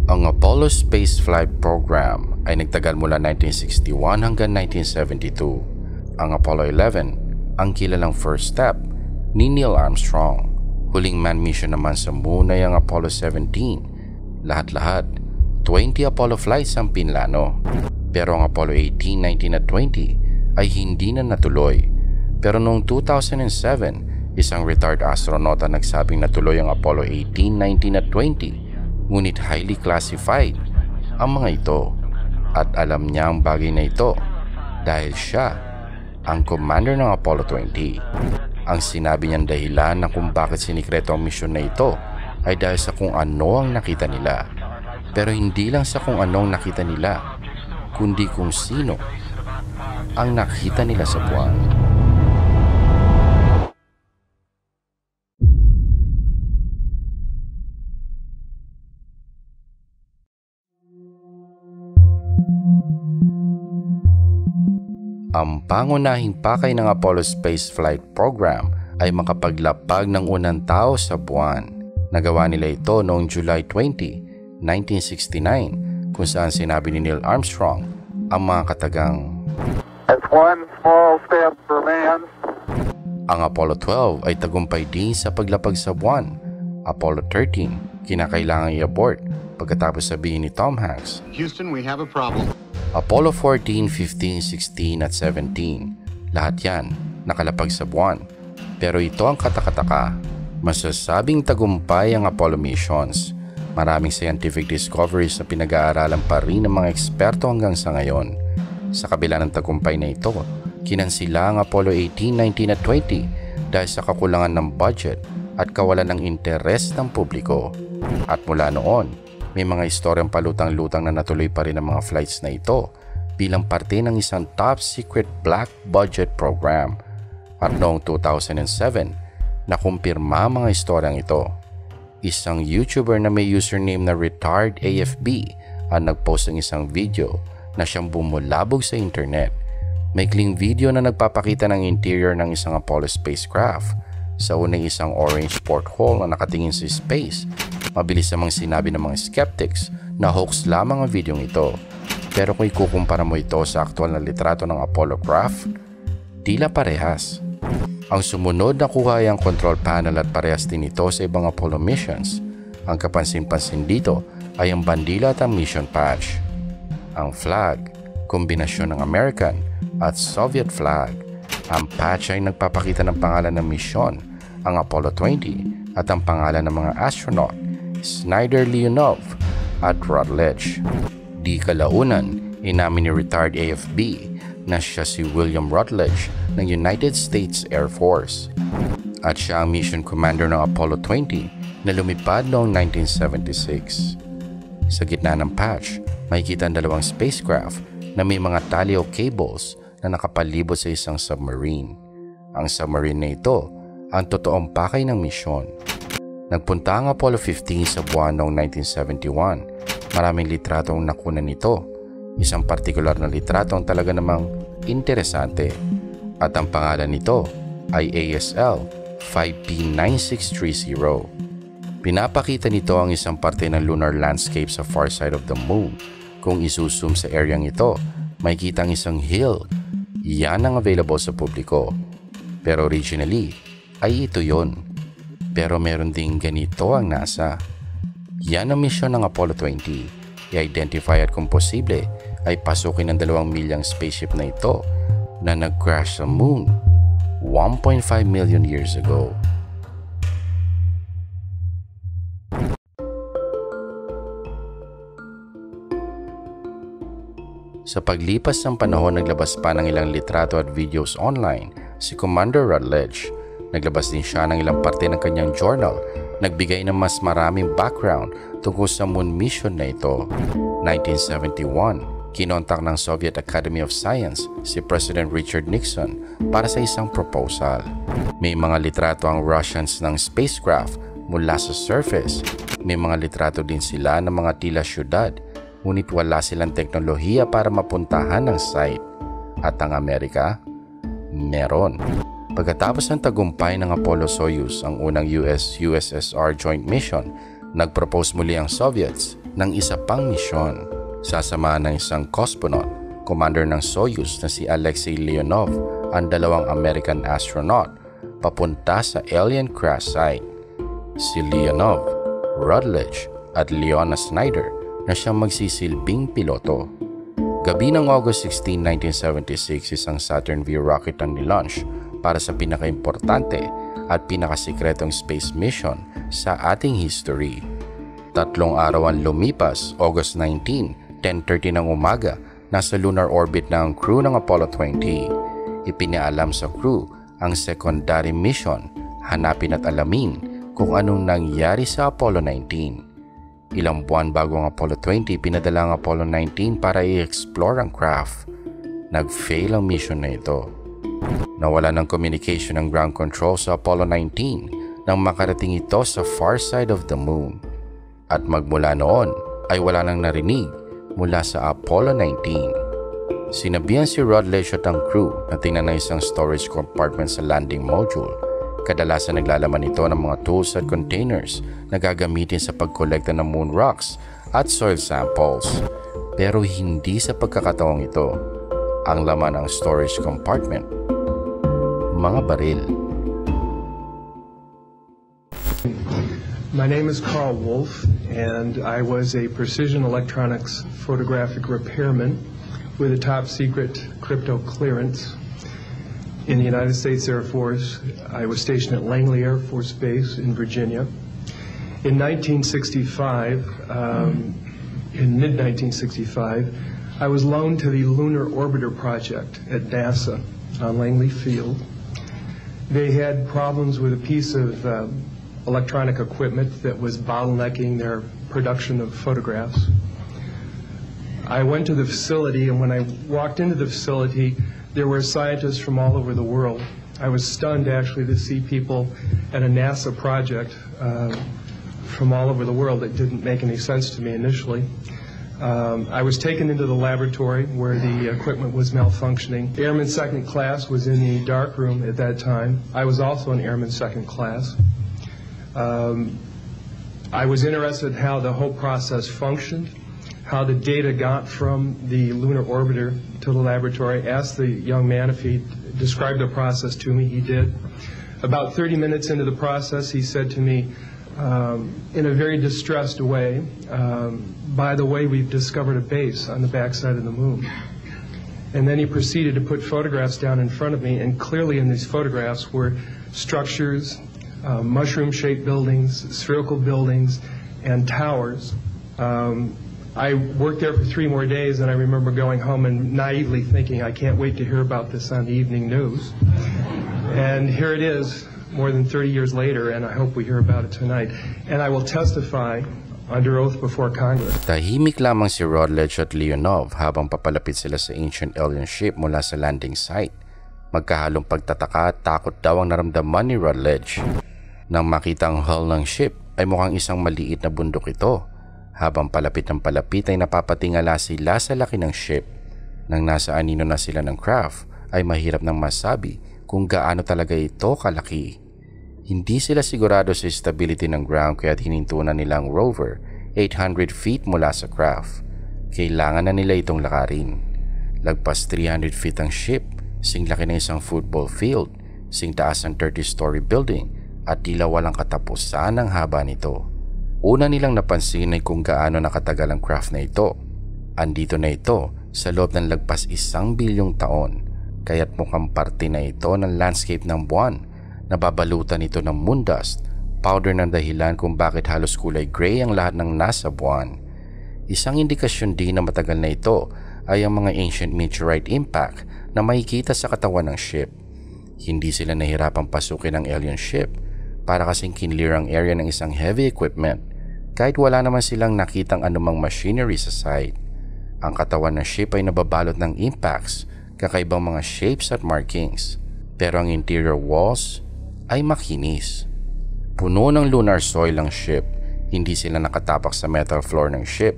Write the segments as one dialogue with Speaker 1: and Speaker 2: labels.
Speaker 1: Ang Apollo Spaceflight Program ay nagtagal mula 1961 hanggang 1972. Ang Apollo 11 ang kilalang first step ni Neil Armstrong. Huling man mission naman sa Moon ay ang Apollo 17. Lahat-lahat, 20 Apollo flights ang pinlano. Pero ang Apollo 18, 19 at 20 ay hindi na natuloy. Pero noong 2007, isang retired astronaut ang nagsabing natuloy ang Apollo 18, 19 at 20. Ngunit highly classified ang mga ito at alam niya ang bagay na ito dahil siya ang commander ng Apollo 20. Ang sinabi niyang dahilan na kung bakit sinikreto ang misyon na ito ay dahil sa kung ano ang nakita nila. Pero hindi lang sa kung ano ang nakita nila, kundi kung sino ang nakita nila sa buwan. Ang pangunahing pakay ng Apollo Spaceflight Program ay makapaglapag ng unang tao sa buwan. Nagawa nila ito noong July 20, 1969 kung saan sinabi ni Neil Armstrong ang mga katagang
Speaker 2: That's one small step for man.
Speaker 1: Ang Apollo 12 ay tagumpay din sa paglapag sa buwan. Apollo 13, kinakailangang i-abort pagkatapos sabihin ni Tom Hanks,
Speaker 3: Houston, we have a problem.
Speaker 1: Apollo 14, 15, 16 at 17, lahat yan nakalapag sa buwan. Pero ito ang katakataka, masasabing tagumpay ang Apollo missions. Maraming scientific discoveries na pinag-aaralan pa rin ng mga eksperto hanggang sa ngayon. Sa kabila ng tagumpay na ito, kinansila ang Apollo 18, 19 at 20 dahil sa kakulangan ng budget at kawalan ng interes ng publiko. At mula noon, may mga istoryang palutang-lutang na natuloy pa rin ang mga flights na ito bilang parte ng isang top secret black budget program. At noong 2007, nakumpirma ang mga istoryang ito. Isang YouTuber na may username na RetardAFB ang nagpost ng isang video na siyang bumulabog sa internet. Maikling video na nagpapakita ng interior ng isang Apollo spacecraft. Sa unang isang orange porthole na nakatingin sa space. Mabilis namang sinabi ng mga skeptics na hoax lamang ang videong ito. Pero kung ikukumpara mo ito sa aktual na litrato ng Apollo craft, tila parehas. Ang sumunod na kuha ay ang control panel at parehas din ito sa ibang Apollo missions. Ang kapansin-pansin dito ay ang bandila at ang mission patch. Ang flag, kombinasyon ng American at Soviet flag. Ang patch ay nagpapakita ng pangalan ng misyon, ang Apollo 20 at ang pangalan ng mga astronaut, Snyder, Leonov at Rutledge. Di kalaunan, inamin ni retired AFB na siya si William Rutledge ng United States Air Force. At siya ang mission commander ng Apollo 20 na lumipad noong 1976. Sa gitna ng patch, makikita ang dalawang spacecraft na may mga tali o cables na nakapalibot sa isang submarine. Ang submarine na ito ang totoong pakay ng misyon. Nagpunta ang Apollo 15 sa buwan noong 1971. Maraming litrato ang nakunan nito. Isang partikular na litrato ang talaga namang interesante. At ang pangalan nito ay ASL 5P9630. Pinapakita nito ang isang parte ng lunar landscape sa far side of the moon. Kung isusum sa areang ito, makikita ang isang hill. Yan ang available sa publiko. Pero originally, ay ito yon. Pero meron ding ganito ang NASA. Yan ang misyon ng Apollo 20. I-identify at kung posible ay pasukin ng 2 milyang spaceship na ito na nag-crash sa moon 1.5 million years ago. Sa paglipas ng panahon, naglabas pa ng ilang litrato at videos online si Commander Rutledge. Naglabas din siya ng ilang parte ng kanyang journal, nagbigay ng mas maraming background tungkol sa moon mission na ito. 1971, kinontak ng Soviet Academy of Science si President Richard Nixon para sa isang proposal. May mga litrato ang Russians ng spacecraft mula sa surface. May mga litrato din sila ng mga tila syudad, ngunit wala silang teknolohiya para mapuntahan ang site. At ang Amerika, meron. Pagkatapos ng tagumpay ng Apollo-Soyuz, ang unang US-USSR joint mission, nagpropose muli ang Soviets ng isa pang misyon. Sasamahan ng isang cosmonaut, commander ng Soyuz na si Alexei Leonov, ang 2 American astronaut papunta sa alien crash site. Si Leonov, Rutledge at Leona Snyder na siyang magsisilbing piloto. Gabi ng August 16, 1976, isang Saturn V rocket ang nilaunch para sa pinakaimportante at pinakasikretong space mission sa ating history. 3 araw ang lumipas, August 19, 10:30 ng umaga, nasa lunar orbit na ang crew ng Apollo 20. Ipinaalam sa crew ang secondary mission, hanapin at alamin kung anong nangyari sa Apollo 19. Ilang buwan bago ang Apollo 20, pinadala ang Apollo 19 para i-explore ang craft. Nag-fail ang mission na ito. Nawala ng communication ng ground control sa Apollo 19 nang makarating ito sa far side of the moon. At magmula noon ay wala nang narinig mula sa Apollo 19. Sinabihan si Rutledge at ang crew na tingnan ng isang storage compartment sa landing module. Kadalasan naglalaman ito ng mga tools at containers na gagamitin sa pagkolekta ng moon rocks at soil samples. Pero hindi sa pagkakataong ito. Ang laman ng storage compartment, mga baril.
Speaker 3: My name is Carl Wolf, and I was a precision electronics photographic repairman with a top secret crypto clearance in the United States Air Force. I was stationed at Langley Air Force Base in Virginia. In 1965, in mid-1965, I was loaned to the Lunar Orbiter Project at NASA on Langley Field. They had problems with a piece of electronic equipment that was bottlenecking their production of photographs. I went to the facility, and when I walked into the facility, there were scientists from all over the world. I was stunned, actually, to see people at a NASA project from all over the world. It didn't make any sense to me initially. I was taken into the laboratory where the equipment was malfunctioning. Airman second class was in the dark room at that time. I was also an airman second class. I was interested in how the whole process functioned, how the data got from the lunar orbiter to the laboratory. I asked the young man if he described the process to me. He did. About 30 minutes into the process, he said to me, in a very distressed way, by the way, we've discovered a base on the backside of the moon. And then he proceeded to put photographs down in front of me, and clearly in these photographs were structures, mushroom-shaped buildings, spherical buildings, and towers. I worked there for 3 more days, and I remember going home and naively thinking, I can't wait to hear about this on the evening news. And here it is, more than 30 years later, and I hope we hear about it tonight. And I will testify under oath before Congress.
Speaker 1: Tahimik lamang si Rutledge at Leonov habang papalapit sila sa ancient alien ship mula sa landing site. Magkahalong pagtataka at takot daw ang naramdaman ni Rutledge. Nang makita ang hull ng ship ay mukhang isang maliit na bundok ito. Habang palapit ng palapit ay napapatingala sila sa laki ng ship. Nang nasa anino na sila ng craft ay mahirap nang masabi kung gaano talaga ito kalaki. Hindi sila sigurado sa stability ng ground kaya hinintunan nilang rover 800 feet mula sa craft. Kailangan na nila itong lakarin. Lagpas 300 feet ang ship, sing laki na isang football field, sing taas ang 30-story building at tila walang katapusan ang haba nito. Una nilang napansin ay kung gaano nakatagal ang craft na ito. Andito na ito sa loob ng lagpas 1 bilyong taon, kaya't mukhang parte na ito ng landscape ng buwan. Nababalutan ito ng moon dust, powder ng dahilan kung bakit halos kulay gray ang lahat ng nasa buwan. Isang indikasyon din na matagal na ito ay ang mga ancient meteorite impact na makikita sa katawan ng ship. Hindi sila nahirapang pasukin ang alien ship para kasing kinlear ang area ng isang heavy equipment kahit wala naman silang nakitang anumang machinery sa site. Ang katawan ng ship ay nababalot ng impacts, kakaibang mga shapes at markings, pero ang interior walls ay makinis. Puno ng lunar soil ang ship, hindi sila nakatapak sa metal floor ng ship.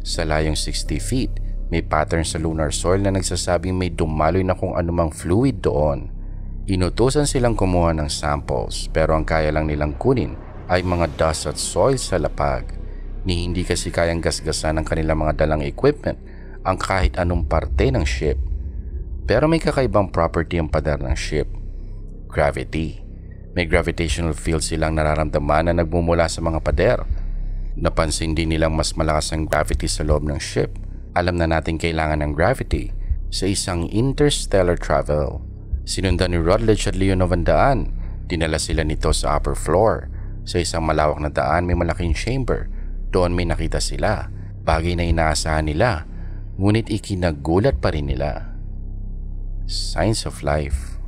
Speaker 1: Sa layong 60 feet, may pattern sa lunar soil na nagsasabing may dumaloy na kung anumang fluid doon. Inutusan silang kumuha ng samples pero ang kaya lang nilang kunin ay mga dust at soil sa lapag. ni hindi kasi kayang gasgasan ng kanilang mga dalang equipment ang kahit anong parte ng ship. Pero may kakaibang property ang pader ng ship. Gravity. May gravitational field silang nararamdaman na nagmumula sa mga pader. Napansin din nilang mas malakas ang gravity sa loob ng ship. Alam na natin kailangan ng gravity sa isang interstellar travel. Sinundan ni Rutledge at Leonov ang daan. Dinala sila nito sa upper floor. Sa isang malawak na daan may malaking chamber. Doon may nakita sila. Bagay na inaasahan nila. Ngunit ikinagulat pa rin nila. Signs of life.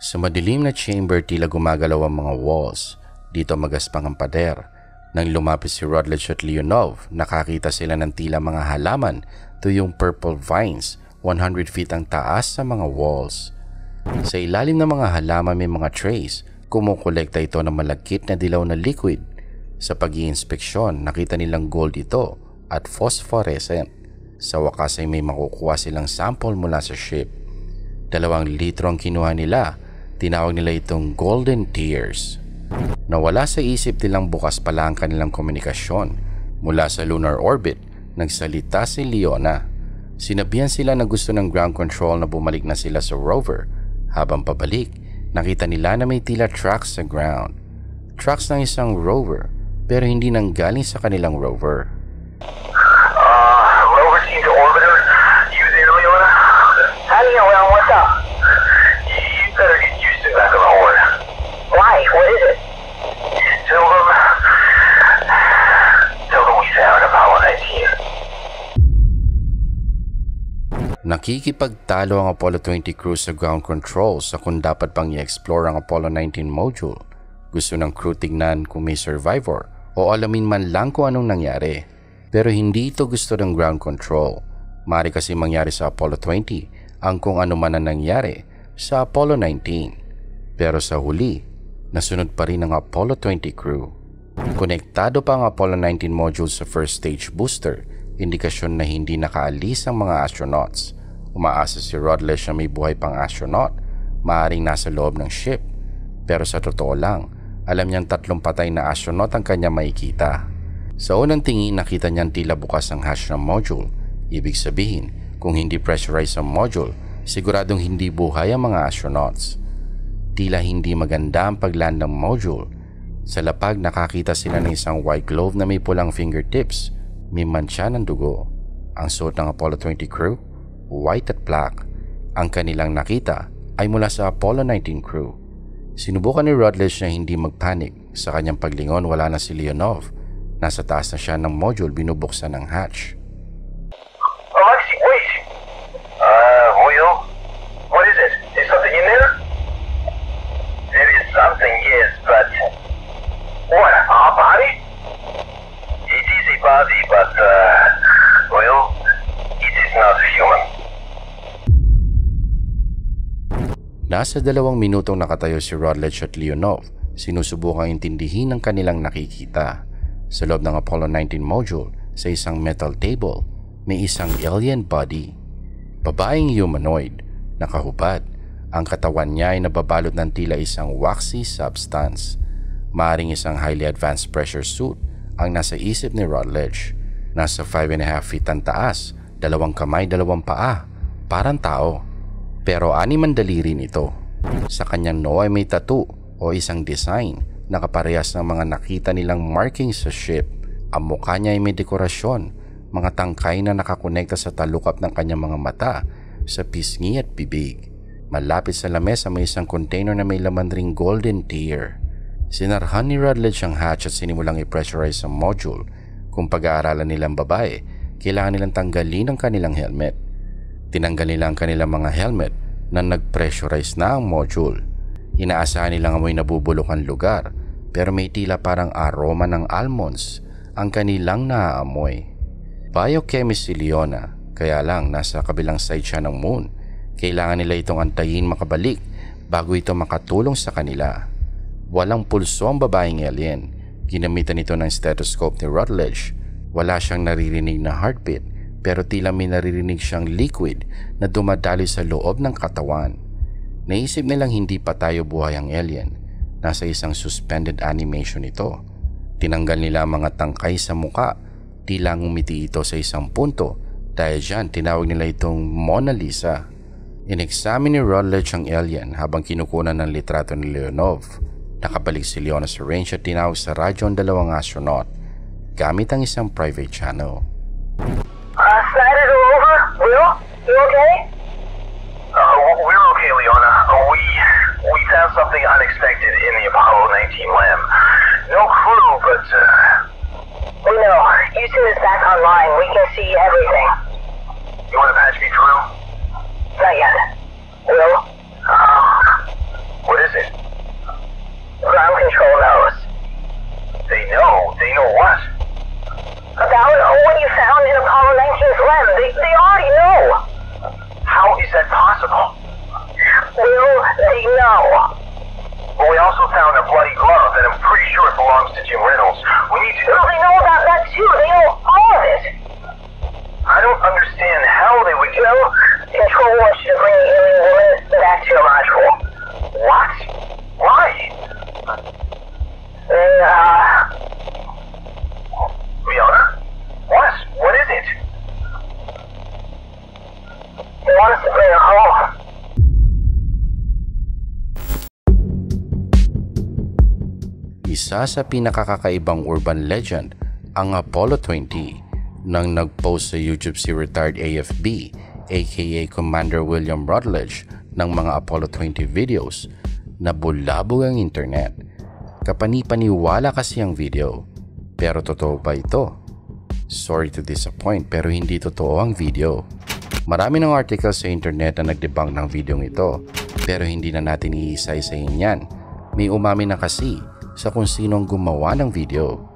Speaker 1: Sa madilim na chamber tila gumagalaw ang mga walls. Dito magaspang ang pader. Nang lumapit si Rutledge at Leonov, nakakita sila ng tila mga halaman tuyong purple vines 100 feet ang taas sa mga walls. Sa ilalim ng mga halaman may mga trays. Kumukolekta ito ng malagkit na dilaw na liquid. Sa pag-iinspeksyon, nakita nilang gold ito at phosphorescent. Sa wakas ay may makukuha silang sample mula sa ship. 2 litro ang kinuha nila. Tinawag nila itong golden tears. Nawala sa isip nilang bukas pala ang kanilang komunikasyon. Mula sa lunar orbit, nagsalita si Leona. Sinabihan sila na gusto ng ground control na bumalik na sila sa rover. Habang pabalik, nakita nila na may tila tracks sa ground. Tracks ng isang rover, pero hindi nanggaling sa kanilang rover.
Speaker 4: Rover seems to orbit her. Using Leona. Honey, well, what's up? You better get used to that on the horn. Why? What is it? Tell them we found Apollo 19.
Speaker 1: Nakikipagtalo ang Apollo 20 crew sa ground control sa kung dapat pang i-explore ang Apollo 19 module. Gusto ng crew tignan kung may survivor o alamin man lang kung anong nangyari. Pero hindi ito gusto ng ground control. Maaari kasi mangyari sa Apollo 20 ang kung ano man ang nangyari sa Apollo 19. Pero sa huli, nasunod pa rin ang Apollo 20 crew. Konektado pa ang Apollo 19 module sa first stage booster, indikasyon na hindi nakaalis ang mga astronauts. Umaasa si Rutledge na may buhay pang astronaut, maaaring nasa loob ng ship. Pero sa totoo lang, alam niyang 3 patay na astronaut ang kanya makikita. Sa unang tingin nakita niyang tila bukas ang hatch ng module. Ibig sabihin, kung hindi pressurized ang module, siguradong hindi buhay ang mga astronauts. Tila hindi maganda ang pagland ng module. Sa lapag nakakita sila ng isang white glove na may pulang fingertips. May mantsa ng dugo. Ang suot ng Apollo 20 crew, white at black. Ang kanilang nakita ay mula sa Apollo 19 crew. Sinubukan ni Rutledge na hindi magpanik. Sa kanyang paglingon wala na si Leonov. Nasa taas na siya ng module, binubuksan ng hatch.
Speaker 4: Alexi, wait! Will? What is it? Is something in there? There is something, yes, but... What, a body? It is a body, but, well, it is not human.
Speaker 1: Nasa 2 minutong nakatayo si Rutledge at Leonov. Sinusubukang intindihin ang kanilang nakikita. Sa loob ng Apollo 19 module, sa isang metal table, may isang alien body. Babaeng humanoid, nakahubad. Ang katawan niya ay nababalot ng tila isang waxy substance. Maaring isang highly advanced pressure suit ang nasa isip ni Rutledge. Nasa 5.5 feet ang taas, 2 kamay, 2 paa, parang tao. Pero 6 ang daliri nito. Sa kanyang noo ay may tattoo o isang design na kaparehas ng mga nakita nilang markings sa ship. Ang mukha niya ay may dekorasyon, mga tangkay na nakakonekta sa talukap ng kanyang mga mata, sa pisngi at bibig. Malapit sa lamesa may isang container na may laman ring golden tear. Sinarhan ni Rutledge ang hatch at sinimulang i-pressurize ang module. Kung pag-aaralan nilang babae, kailangan nilang tanggalin ang kanilang helmet. Tinanggal nila ang kanilang mga helmet na nag-pressurize na ang module. Inaasahan nilang amoy nabubulok ang lugar, pero may tila parang aroma ng almonds ang kanilang naaamoy. Biochemist si Leona, kaya lang nasa kabilang side siya ng moon. Kailangan nila itong antayin makabalik bago ito makatulong sa kanila. Walang pulso ang babaeng alien. Ginamitan ito ng stethoscope ni Rutledge. Wala siyang naririnig na heartbeat, pero tila may naririnig siyang liquid na dumadaloy sa loob ng katawan. Naisip nilang hindi pa tayo buhay ang alien. Nasa isang suspended animation ito. tinanggal nila ang mga tangkay sa muka, tila ngumiti ito sa isang punto dahil dyan tinawag nila itong Mona Lisa. Inexamine ni Rutledge ang alien habang kinukunan ng litrato ni Leonov. Nakabalik si Leonov sa range at tinawag sa radyo ang dalawang astronaut gamit ang isang private channel.
Speaker 4: Snyder to over. Will, you okay? We're okay, Leona. We found something unexpected in the Apollo 19 lab. No clue, but we know. Houston is back online. We can see everything. You want to patch me through? Not yet. Will? What is it? Ground control knows. They know? They know what? About what you found in Apollo 19's lab. They already know. How is that possible? Will, they know. Well, we also found a bloody glove, and I'm pretty sure it belongs to Jim Reynolds. We need to... Well, they know about that too. They know all of it. I don't understand how they would... Will, Control wants you to bring the alien woman back to your module. What? Why? Leona? What? What is it? They want us to bring her home.
Speaker 1: Isa sa pinakakakaibang urban legend ang Apollo 20 nang nag-post sa YouTube si retired AFB aka Commander William Rutledge ng mga Apollo 20 videos na bulabog ang internet. Kapani-paniwala kasi ang video. Pero totoo ba ito? Sorry to disappoint pero hindi totoo ang video. Marami ng articles sa internet na nag-debunk ng video ito pero hindi na natin iisa-isahin yan. May umamin na kasi sa kung sino ang gumawa ng video.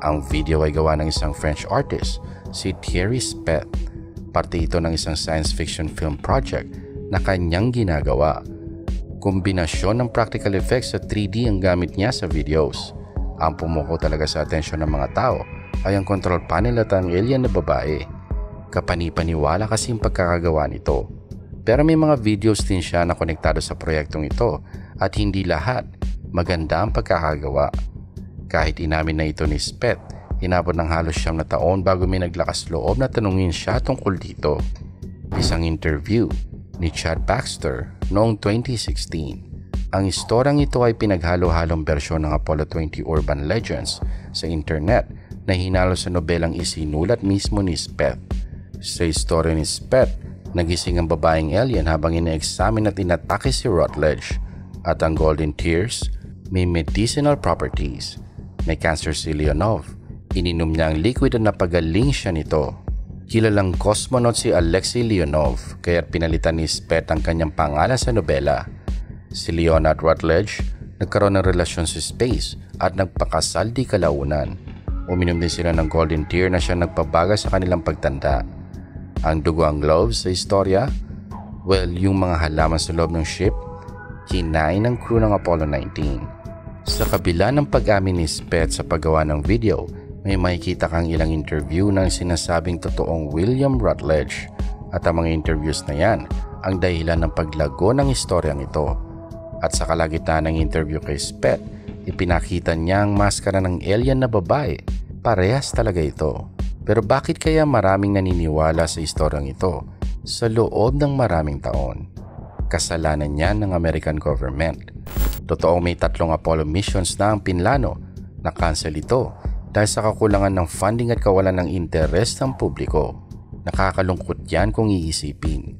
Speaker 1: Ang video ay gawa ng isang French artist, si Thierry Spet. Parte ito ng isang science fiction film project na kanyang ginagawa. Kombinasyon ng practical effects sa 3D ang gamit niya sa videos. Ang pumuko talaga sa atensyon ng mga tao ay ang control panel at ang alien na babae. Kapani-paniwala kasi ang pagkakagawa nito. Pero may mga videos din siya na konektado sa proyektong ito at hindi lahat maganda ang pagkakagawa. Kahit inamin na ito ni Spet, inabot ng halos 9 na taon bago may naglakas loob na tanungin siya tungkol dito. Isang interview ni Chad Baxter noong 2016. Ang istoryang ito ay pinaghalo-halong bersyon ng Apollo 20 urban legends sa internet na hinalo sa nobelang isinulat mismo ni Spet. Sa istorya ni Spet, nagising ang babaeng alien habang ina-examine at inatake si Rutledge. At ang Golden Tears, may medicinal properties. May cancer si Leonov. Ininom niya ang liquid at napagaling siya nito. Kilalang cosmonaut si Alexei Leonov kaya pinalitan ni Spet ang kanyang pangalan sa nobela. Si Leona at Rutledge nagkaroon ng relasyon sa space at nagpakasal di kalaunan. Uminom din sila ng Golden Tear na siya nagpabaga sa kanilang pagtanda. Ang dugo ang gloves sa istorya? Well, yung mga halaman sa loob ng ship, kinain ng crew ng Apollo 19. Sa kabila ng pag-amin ni Spet sa paggawa ng video, may makikita kang ilang interview ng sinasabing totoong William Rutledge at ang mga interviews na yan ang dahilan ng paglago ng istoryang ito. At sa kalagitnaan ng interview kay Spet, ipinakita niya ang maskara ng alien na babae. Parehas talaga ito. Pero bakit kaya maraming naniniwala sa istoryang ito sa loob ng maraming taon? Kasalanan niyan ng American government. Totoong may 3 Apollo missions na ang pinlano. Na-cancel ito dahil sa kakulangan ng funding at kawalan ng interes ng publiko. Nakakalungkot yan kung iisipin.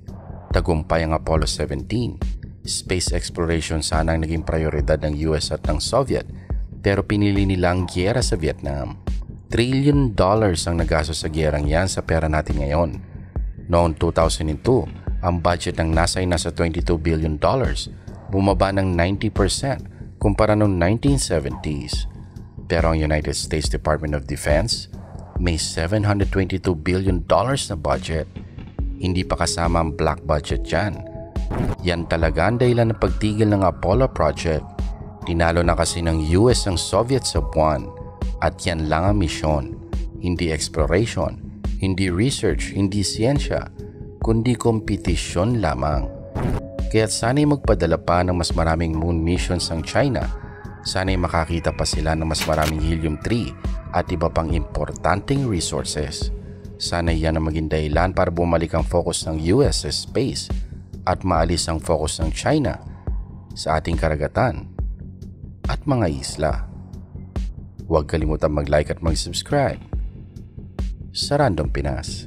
Speaker 1: Tagumpay ang Apollo 17. Space exploration sana ang naging prioridad ng US at ng Soviet pero pinili nilang giyera sa Vietnam. $1 trillion ang nagastos sa giyerang yan sa pera natin ngayon. Noong 2002, ang budget ng NASA ay nasa $22 billion. Bumaba ng 90% kumpara noong 1970s. Pero ang United States Department of Defense may $722 billion na budget. Hindi pa kasama ang black budget dyan. Yan talaga ang dahilan ng pagtigil ng Apollo project. Tinalo na kasi ng US ang Soviet sa buwan. At yan lang ang misyon. Hindi exploration, hindi research, hindi siyensya, kundi kompetisyon lamang. Kaya't sana'y magpadala pa ng mas maraming moon missions ang China Sana'y makakita pa sila ng mas maraming helium-3 at iba pang importanteng resources. Sana'y yan ang maging dahilan para bumalik ang focus ng US sa space at maalis ang focus ng China sa ating karagatan at mga isla. Huwag kalimutan mag-like at mag-subscribe sa Random Pinas.